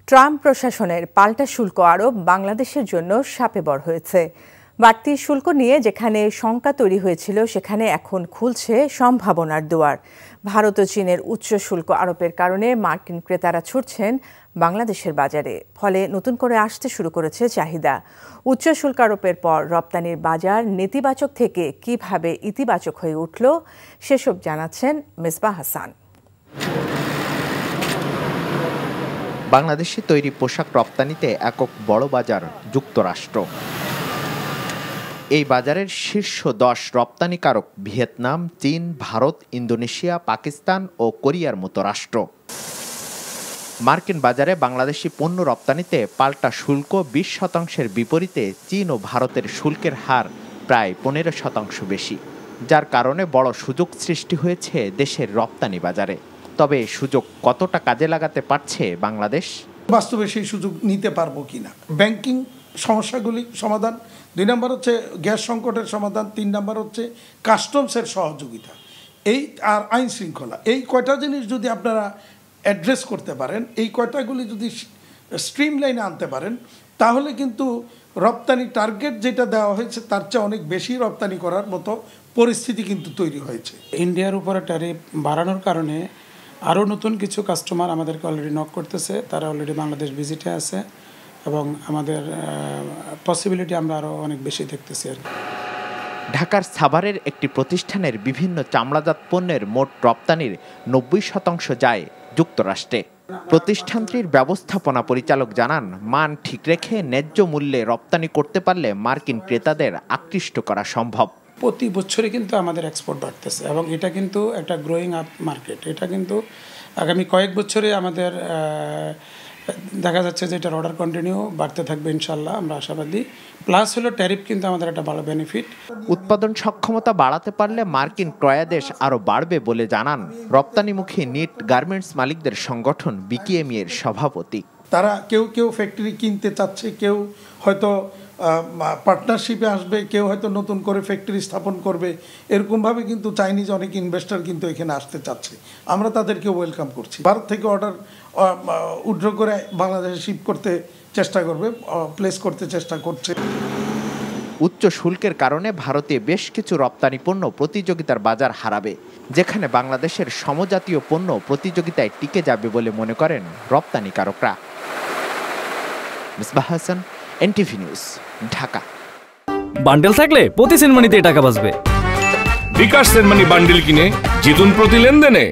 Trump প্রশাসনের পাল্টা শুল্ক আরোপ বাংলাদেশের জন্য শাপে বর হয়েছে। বাড়তি শুল্ক নিয়ে যেখানে শঙ্কা তৈরি হয়েছিল সেখানে এখন খুলছে সম্ভাবনার দুয়ার। ভারত ও চীনের উচ্চ শুল্ক আরোপের কারণে মার্কিন ক্রেতারা ছুটছেন বাংলাদেশের বাজারে, ফলে নতুন করে আসতে শুরু করেছে চাহিদা। উচ্চ শুল্ক আরোপের পর রপ্তানির বাজার নেতিবাচক থেকে কিভাবে ইতিবাচক হয়ে উঠল সেসব জানাচ্ছেন মেজবাহ হাসান। বাংলাদেশে তৈরি পোশাক রপ্তানিতে একক বড় বাজার যুক্তরাষ্ট্র। এই বাজারের শীর্ষ 10 রপ্তানিকারক ভিয়েতনাম, চীন, ভারত, ইন্দোনেশিয়া, পাকিস্তান ও কোরিয়ার মতো রাষ্ট্র। মার্কিন বাজারে বাংলাদেশি পণ্য রপ্তানিতে পাল্টা শুল্ক 20% বিপরীতে চীন ও ভারতের শুল্কের হার প্রায় 15% বেশি, যার কারণে বড় সুযোগ সৃষ্টি হয়েছে দেশের রপ্তানি বাজারে। তবে সুযোগ কতটা কাজে লাগাতে পারছে বাংলাদেশ? বাস্তবে সেই সুযোগ নিতে পারবো কিনা, ব্যাংকিং সমস্যাগুলি সমাধান, 2 নম্বর হচ্ছে গ্যাস সংকটের সমাধান, 3 নম্বর হচ্ছে কাস্টমসের সহযোগিতা, এই আর আইন শৃঙ্খলা, এই কয়টা জিনিস যদি আপনারা অ্যাড্রেস করতে পারেন, এই কয়টাগুলি যদি স্ট্রিমলাইনে আনতে পারেন, তাহলে কিন্তু রপ্তানি টার্গেট যেটা দেওয়া হয়েছে তার চেয়ে অনেক বেশি রপ্তানি করার মতো পরিস্থিতি কিন্তু তৈরি হয়েছে। ইন্ডিয়ার উপরে ট্যারিফ বাড়ানোর কারণে আরও নতুন কিছু কাস্টমার আমাদেরকে অলরেডি নক করতেছে, তারা অলরেডি বাংলাদেশ ভিজিটে আছে এবং আমাদের পসিবিলিটি আমরা আরও অনেক বেশি দেখতেছি আর কি। ঢাকার সাভারের একটি প্রতিষ্ঠানের বিভিন্ন চামড়াজাত পণ্যের মোট রপ্তানির 90% যায় যুক্তরাষ্ট্রে। প্রতিষ্ঠানটির ব্যবস্থাপনা পরিচালক জানান, মান ঠিক রেখে ন্যায্য মূল্যে রপ্তানি করতে পারলে মার্কিন ক্রেতাদের আকৃষ্ট করা সম্ভব। প্রতি বছরে কিন্তু আমাদের এক্সপোর্ট বাড়তেছে এবং এটা কিন্তু একটা গ্রোয়িং আপ মার্কেট। এটা কিন্তু আগামী কয়েক বছরে আমাদের দেখা যাচ্ছে যে এটার অর্ডার কন্টিনিউ বাড়তে থাকবে ইনশাল্লাহ, আমরা আশাবাদী। প্লাস হলো ট্যারিফ কিন্তু আমাদের একটা ভালো বেনিফিট। উৎপাদন সক্ষমতা বাড়াতে পারলে মার্কিন ক্রয়াদেশ আরও বাড়বে বলে জানান রপ্তানিমুখী নিট গার্মেন্টস মালিকদের সংগঠন বিকেএমই এর সভাপতি। তারা কেউ ফ্যাক্টরি কিনতে চাচ্ছে, কেউ হয়তো পার্টনারশিপে আসবে, কেউ হয়তো নতুন করে ফ্যাক্টরি স্থাপন করবে। এরকমভাবে কিন্তু চাইনিজ অনেক ইনভেস্টর কিন্তু এখানে আসতে চাচ্ছে, আমরা তাদেরকে ওয়েলকাম করছি। ভারত থেকে অর্ডার উইথড্র করে বাংলাদেশে শিপ করতে চেষ্টা করবে, প্লেস করতে চেষ্টা করছে। উচ্চ শুল্কের কারণে ভারতে বেশ কিছু রপ্তানি পণ্য প্রতিযোগিতার বাজার হারাবে, যেখানে বাংলাদেশের সমজাতীয় পণ্য প্রতিযোগিতায় টিকে যাবে বলে মনে করেন রপ্তানিকারকরা। Mezbah Hasan, NTV news, Dhaka. Bundle থাকলে প্রতি সেনমানিতে টাকা বাঁচবে। বিকাশ সেনমানি বান্ডেল কিনে জিতুন প্রতি লেনদেনে।